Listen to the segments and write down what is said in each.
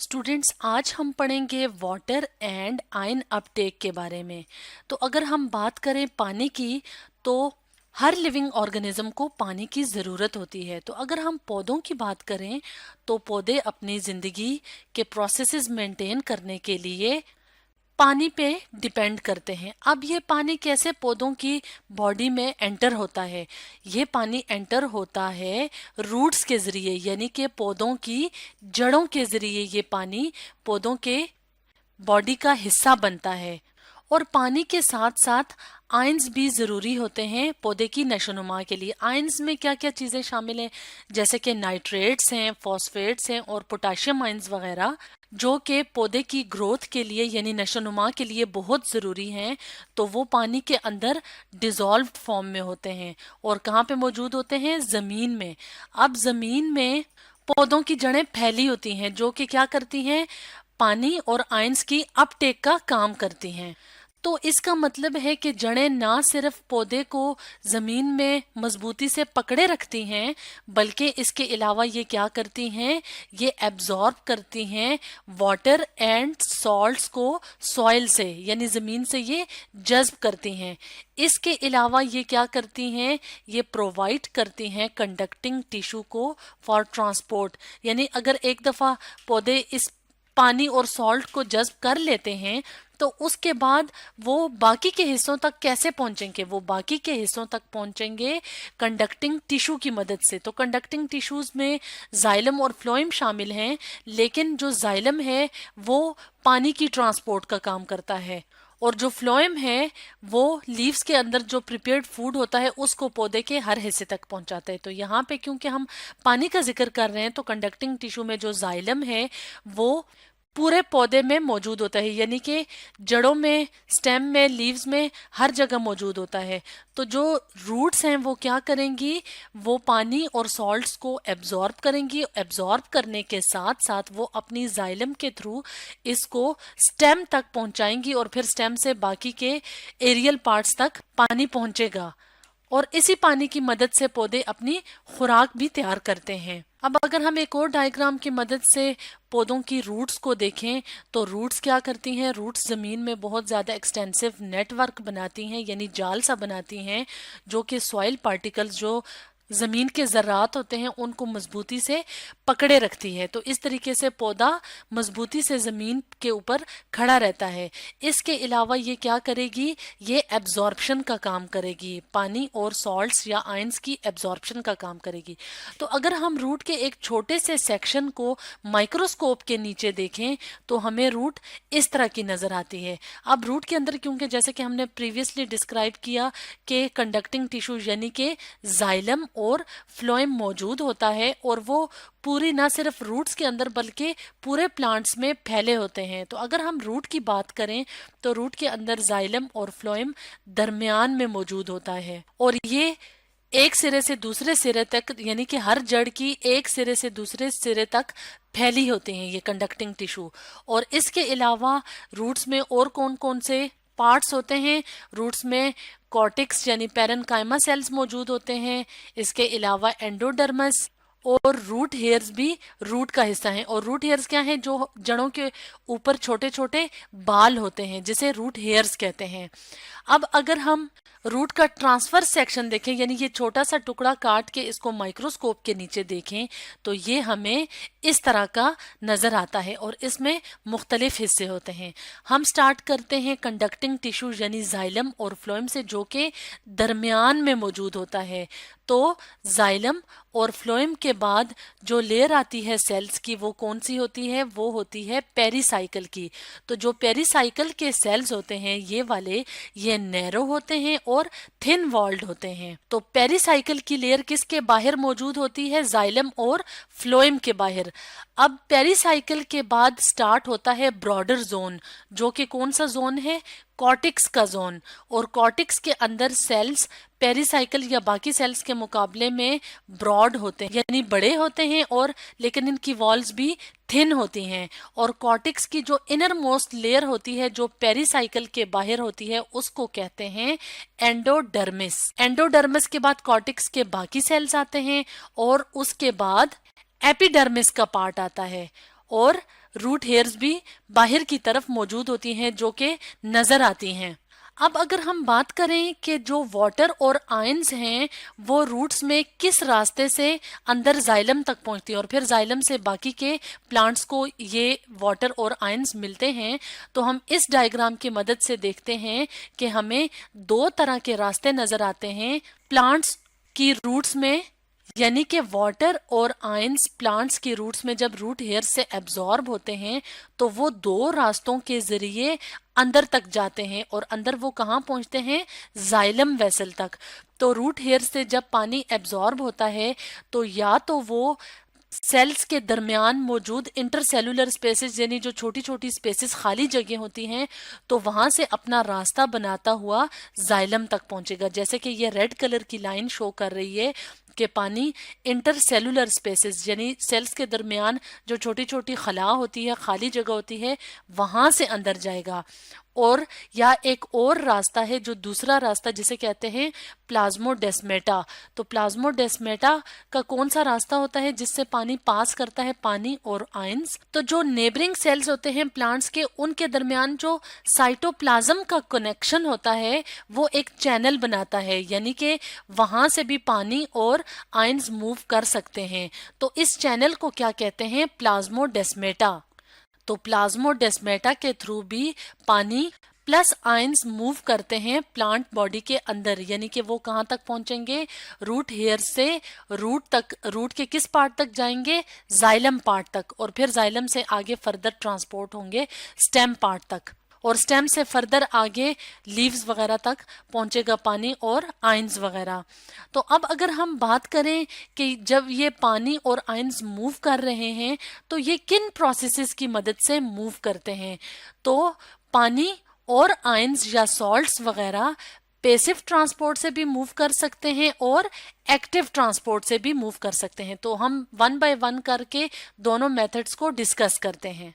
Students, आज हम पढ़ेंगे वाटर एंड आयन अपटेक के बारे में। तो अगर हम बात करें पानी की, तो हर लिविंग ऑर्गेनिज्म को पानी की ज़रूरत होती है। तो अगर हम पौधों की बात करें तो पौधे अपनी ज़िंदगी के प्रोसेसेस मेंटेन करने के लिए पानी पे डिपेंड करते हैं। अब ये पानी कैसे पौधों की बॉडी में एंटर होता है? ये पानी एंटर होता है रूट्स के ज़रिए, यानी कि पौधों की जड़ों के ज़रिए ये पानी पौधों के बॉडी का हिस्सा बनता है। और पानी के साथ साथ आयंस भी ज़रूरी होते हैं पौधे की नशोनुमा के लिए। आयंस में क्या क्या चीज़ें शामिल हैं, जैसे कि नाइट्रेट्स हैं, फॉस्फेट्स हैं और पोटाशियम आयंस वगैरह, जो कि पौधे की ग्रोथ के लिए यानी नशोनुमा के लिए बहुत ज़रूरी हैं। तो वो पानी के अंदर डिज़ोल्व्ड फॉर्म में होते हैं। और कहाँ पे मौजूद होते हैं? ज़मीन में। अब ज़मीन में पौधों की जड़ें फैली होती हैं, जो कि क्या करती हैं? पानी और आयंस की अपटेक का काम करती हैं। तो इसका मतलब है कि जड़ें ना सिर्फ पौधे को जमीन में मजबूती से पकड़े रखती हैं, बल्कि इसके अलावा ये क्या करती हैं? ये एब्जॉर्ब करती हैं वाटर एंड सॉल्ट्स को सॉइल से, यानी जमीन से ये जज्ब करती हैं। इसके अलावा ये क्या करती हैं? ये प्रोवाइड करती हैं कंडक्टिंग टिश्यू को फॉर ट्रांसपोर्ट। यानी अगर एक दफा पौधे इस पानी और सॉल्ट को जज्ब कर लेते हैं, तो उसके बाद वो बाकी के हिस्सों तक कैसे पहुंचेंगे? वो बाकी के हिस्सों तक पहुंचेंगे कंडक्टिंग टिश्यू की मदद से। तो कंडक्टिंग टिश्यूज में जाइलम और फ्लोएम शामिल हैं, लेकिन जो जाइलम है वो पानी की ट्रांसपोर्ट का काम करता है, और जो फ्लोएम है वो लीव्स के अंदर जो प्रिपेयर्ड फूड होता है उसको पौधे के हर हिस्से तक पहुंचाता है। तो यहाँ पे क्योंकि हम पानी का जिक्र कर रहे हैं, तो कंडक्टिंग टिश्यू में जो जाइलम है वो पूरे पौधे में मौजूद होता है, यानी कि जड़ों में, स्टेम में, लीव्स में, हर जगह मौजूद होता है। तो जो रूट्स हैं वो क्या करेंगी? वो पानी और सॉल्ट्स को एब्जॉर्ब करेंगी। एब्जॉर्ब करने के साथ साथ वो अपनी जाइलम के थ्रू इसको स्टेम तक पहुंचाएंगी, और फिर स्टेम से बाकी के एरियल पार्ट्स तक पानी पहुंचेगा। और इसी पानी की मदद से पौधे अपनी खुराक भी तैयार करते हैं। अब अगर हम एक और डायग्राम की मदद से पौधों की रूट्स को देखें, तो रूट्स क्या करती हैं? रूट्स जमीन में बहुत ज्यादा एक्सटेंसिव नेटवर्क बनाती हैं, यानी जाल सा बनाती हैं, जो कि सॉइल पार्टिकल्स, जो जमीन के ज़र्रात होते हैं, उनको मजबूती से पकड़े रखती है। तो इस तरीके से पौधा मजबूती से जमीन के ऊपर खड़ा रहता है। इसके अलावा ये क्या करेगी? ये एब्जॉर्प्शन का काम करेगी, पानी और सॉल्ट्स या आयंस की एब्जॉर्प्शन का काम करेगी। तो अगर हम रूट के एक छोटे से सेक्शन को माइक्रोस्कोप के नीचे देखें, तो हमें रूट इस तरह की नजर आती है। अब रूट के अंदर, क्योंकि जैसे कि हमने प्रीवियसली डिस्क्राइब किया कि कंडक्टिंग टिश्यू यानी कि जाइलम और फ्लोएम मौजूद होता है, और वो पूरी ना सिर्फ रूट्स के अंदर बल्कि पूरे प्लांट्स में फैले होते हैं। तो अगर हम रूट की बात करें, तो रूट के अंदर जाइलम और फ्लोएम दरमियान में मौजूद होता है, और ये एक सिरे से दूसरे सिरे तक, यानी कि हर जड़ की एक सिरे से दूसरे सिरे तक फैली होती हैं ये कंडक्टिंग टिश्यू। और इसके अलावा रूट्स में और कौन कौन से पार्ट्स होते हैं? रूट्स में कॉर्टेक्स यानी पैरेन्काइमा सेल्स मौजूद होते हैं। इसके अलावा एंडोडर्मस और रूट हेयर्स भी रूट का हिस्सा हैं। और रूट हेयर्स क्या हैं? जो जड़ों के ऊपर छोटे छोटे बाल होते हैं, जिसे रूट हेयर्स कहते हैं। अब अगर हम रूट का ट्रांसफर सेक्शन देखें, यानी ये छोटा सा टुकड़ा काट के इसको माइक्रोस्कोप के नीचे देखें, तो ये हमें इस तरह का नजर आता है, और इसमें मुख्तलिफ हिस्से होते हैं। हम स्टार्ट करते हैं कंडक्टिंग टिश्यू यानी जाइलम और फ्लोएम से, जो कि दरमियान में मौजूद होता है। तो जाइलम और फ्लोएम के बाद जो लेयर आती है सेल्स की, वो कौन सी होती है? वो होती है पेरीसाइकिल की। तो जो पेरीसाइकिल के सेल्स होते हैं ये वाले, ये नैरो होते हैं और थिन वॉल्ड होते हैं। तो पेरीसाइकिल की लेयर किसके बाहर मौजूद होती है? जाइलम और फ्लोएम के बाहर। अब पेरीसाइकिल के बाद स्टार्ट होता है ब्रॉडर जोन, जो कि कौन सा जोन है? कॉर्टेक्स का जोन। और कॉर्टेक्स के अंदर सेल्स पेरीसाइकिल या बाकी सेल्स के मुकाबले में ब्रॉड होते हैं, यानी बड़े होते हैं, और लेकिन इनकी वॉल्स भी थिन होती हैं। और कॉर्टेक्स की जो इनर मोस्ट लेयर होती है, जो पेरीसाइकिल के बाहर होती है, उसको कहते हैं एंडोडर्मिस। एंडोडर्मिस के बाद कॉर्टेक्स के बाकी सेल्स आते हैं, और उसके बाद एपिडर्मिस का पार्ट आता है। और रूट हेयर्स भी बाहर की तरफ मौजूद होती हैं जो कि नजर आती हैं। अब अगर हम बात करें कि जो वाटर और आयंस हैं वो रूट्स में किस रास्ते से अंदर जाइलम तक पहुंचती हैं और फिर जाइलम से बाकी के प्लांट्स को ये वाटर और आयंस मिलते हैं, तो हम इस डायग्राम की मदद से देखते हैं कि हमें दो तरह के रास्ते नजर आते हैं प्लांट्स की रूट्स में, यानी कि वाटर और आयंस प्लांट्स की रूट्स में जब रूट हेयर से एब्जॉर्ब होते हैं तो वो दो रास्तों के जरिए अंदर तक जाते हैं और अंदर वो कहाँ पहुंचते हैं, जाइलम वेसल तक। तो रूट हेयर से जब पानी एब्जॉर्ब होता है तो या तो वो सेल्स के दरमियान मौजूद इंटरसेलुलर स्पेसेस यानी जो छोटी छोटी स्पेसेस खाली जगह होती हैं तो वहां से अपना रास्ता बनाता हुआ जाइलम तक पहुंचेगा। जैसे कि ये रेड कलर की लाइन शो कर रही है कि पानी इंटरसेलुलर स्पेसेस यानी सेल्स के दरमियान जो छोटी छोटी खला होती है, खाली जगह होती है, वहां से अंदर जाएगा। और या एक और रास्ता है जो दूसरा रास्ता जिसे कहते हैं प्लाज्मोडेस्मेटा। तो प्लाज्मोडेस्मेटा का कौन सा रास्ता होता है जिससे पानी पास करता है, पानी और आयंस? तो जो नेबरिंग सेल्स होते हैं प्लांट्स के, उनके दरमियान जो साइटोप्लाज्म का कनेक्शन होता है वो एक चैनल बनाता है, यानी कि वहां से भी पानी और आयंस मूव कर सकते हैं। तो इस चैनल को क्या कहते हैं, प्लाज्मोडेस्मेटा। तो प्लाज्मोडेस्मेटा के थ्रू भी पानी प्लस आयंस मूव करते हैं प्लांट बॉडी के अंदर, यानी कि वो कहाँ तक पहुंचेंगे, रूट हेयर से रूट तक। रूट के किस पार्ट तक जाएंगे, जाइलम पार्ट तक, और फिर जाइलम से आगे फर्दर ट्रांसपोर्ट होंगे स्टेम पार्ट तक, और स्टेम से फर्दर आगे लीव्स वगैरह तक पहुंचेगा पानी और आयंस वगैरह। तो अब अगर हम बात करें कि जब ये पानी और आयंस मूव कर रहे हैं तो ये किन प्रोसेसेस की मदद से मूव करते हैं, तो पानी और आयंस या सॉल्ट्स वगैरह पैसिव ट्रांसपोर्ट से भी मूव कर सकते हैं और एक्टिव ट्रांसपोर्ट से भी मूव कर सकते हैं। तो हम वन बाय वन करके दोनों मेथड्स को डिस्कस करते हैं।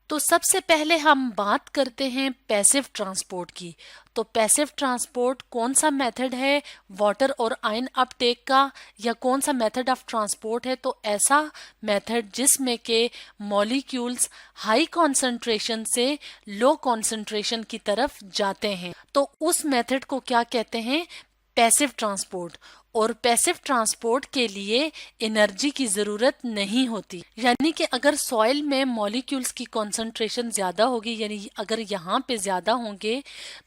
तो सबसे पहले हम बात करते हैं पैसिव ट्रांसपोर्ट की। तो पैसिव ट्रांसपोर्ट कौन सा मेथड है, वाटर और आयन अपटेक का, या कौन सा मेथड ऑफ ट्रांसपोर्ट है? तो ऐसा मेथड जिसमें के मॉलिक्यूल्स हाई कॉन्सेंट्रेशन से लो कॉन्सेंट्रेशन की तरफ जाते हैं, तो उस मेथड को क्या कहते हैं, पैसिव ट्रांसपोर्ट। और पैसिव ट्रांसपोर्ट के लिए एनर्जी की जरूरत नहीं होती, यानी कि अगर सॉइल में मॉलिक्यूल्स की कॉन्सेंट्रेशन ज्यादा होगी, यानी अगर यहाँ पे ज्यादा होंगे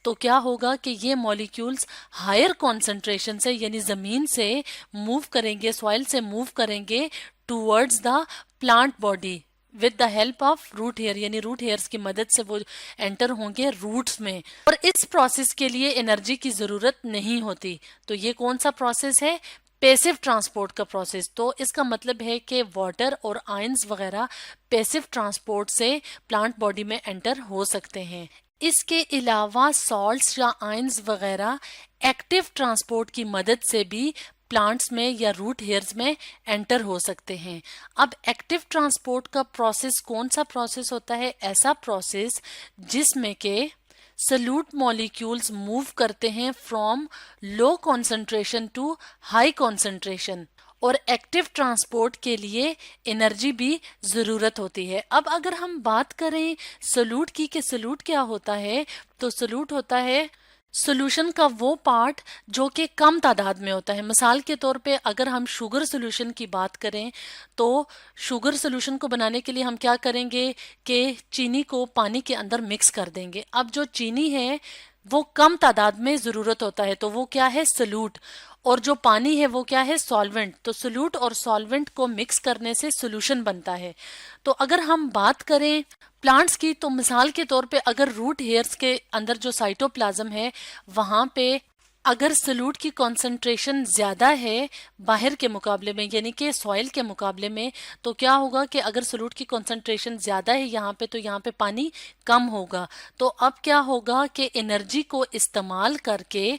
तो क्या होगा कि ये मॉलिक्यूल्स हायर कॉन्सेंट्रेशन से यानी जमीन से मूव करेंगे, सॉइल से मूव करेंगे towards the plant body with the help of root hair, यानी रूट हेयर्स की मदद से वो एंटर होंगे रूट्स में, और इस प्रोसेस के लिए एनर्जी की जरूरत नहीं होती। तो ये कौन सा प्रोसेस है, पैसिव ट्रांसपोर्ट का प्रोसेस। तो इसका मतलब है कि वाटर और आयंस वगैरह पैसिव ट्रांसपोर्ट से प्लांट बॉडी में एंटर हो सकते हैं। इसके अलावा सॉल्ट्स या आयंस वगैरह एक्टिव ट्रांसपोर्ट की मदद से भी प्लांट्स में या रूट हेयर्स में एंटर हो सकते हैं। अब एक्टिव ट्रांसपोर्ट का प्रोसेस कौन सा प्रोसेस होता है, ऐसा प्रोसेस जिसमें के सल्यूट मॉलिक्यूल्स मूव करते हैं from low concentration to high concentration, और एक्टिव ट्रांसपोर्ट के लिए एनर्जी भी जरूरत होती है। अब अगर हम बात करें सल्यूट की कि सल्यूट क्या होता है, तो सल्यूट होता है सोल्यूशन का वो पार्ट जो कि कम तादाद में होता है। मिसाल के तौर पे अगर हम शुगर सोल्यूशन की बात करें तो शुगर सोल्यूशन को बनाने के लिए हम क्या करेंगे कि चीनी को पानी के अंदर मिक्स कर देंगे। अब जो चीनी है वो कम तादाद में ज़रूरत होता है, तो वो क्या है, सल्यूट, और जो पानी है वो क्या है, सॉल्वेंट। तो सल्यूट और सॉल्वेंट को मिक्स करने से सोल्यूशन बनता है। तो अगर हम बात करें प्लांट्स की, तो मिसाल के तौर पे अगर रूट हेयर्स के अंदर जो साइटोप्लाज्म है वहां पे अगर सल्यूट की कॉन्सेंट्रेशन ज्यादा है बाहर के मुकाबले में, यानी कि सॉइल के मुकाबले में, तो क्या होगा कि अगर सल्यूट की कॉन्सेंट्रेशन ज्यादा है यहाँ पे तो यहाँ पे पानी कम होगा। तो अब क्या होगा कि एनर्जी को इस्तेमाल करके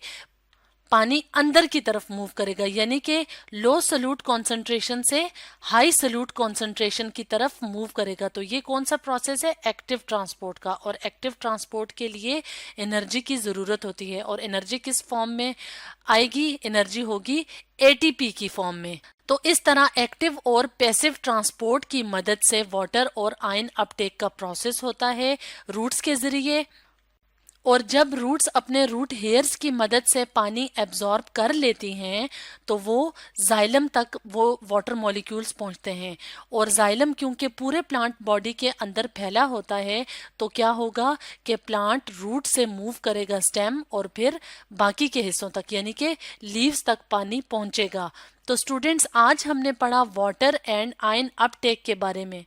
पानी अंदर की तरफ मूव करेगा, यानी कि लो सल्यूट कॉन्सेंट्रेशन से हाई सल्यूट कॉन्सेंट्रेशन की तरफ मूव करेगा। तो ये कौन सा प्रोसेस है, एक्टिव ट्रांसपोर्ट का। और एक्टिव ट्रांसपोर्ट के लिए एनर्जी की जरूरत होती है, और एनर्जी किस फॉर्म में आएगी, एनर्जी होगी एटीपी की फॉर्म में। तो इस तरह एक्टिव और पैसिव ट्रांसपोर्ट की मदद से वाटर और आयन अपटेक का प्रोसेस होता है रूट्स के जरिए। और जब रूट्स अपने रूट हेयर्स की मदद से पानी एब्जॉर्ब कर लेती हैं तो वो जाइलम तक वो वाटर मॉलिक्यूल्स पहुंचते हैं। और जाइलम क्योंकि पूरे प्लांट बॉडी के अंदर फैला होता है तो क्या होगा कि प्लांट रूट से मूव करेगा स्टेम और फिर बाकी के हिस्सों तक यानी कि लीव्स तक पानी पहुंचेगा। तो स्टूडेंट्स आज हमने पढ़ा वाटर एंड आयन अपटेक के बारे में।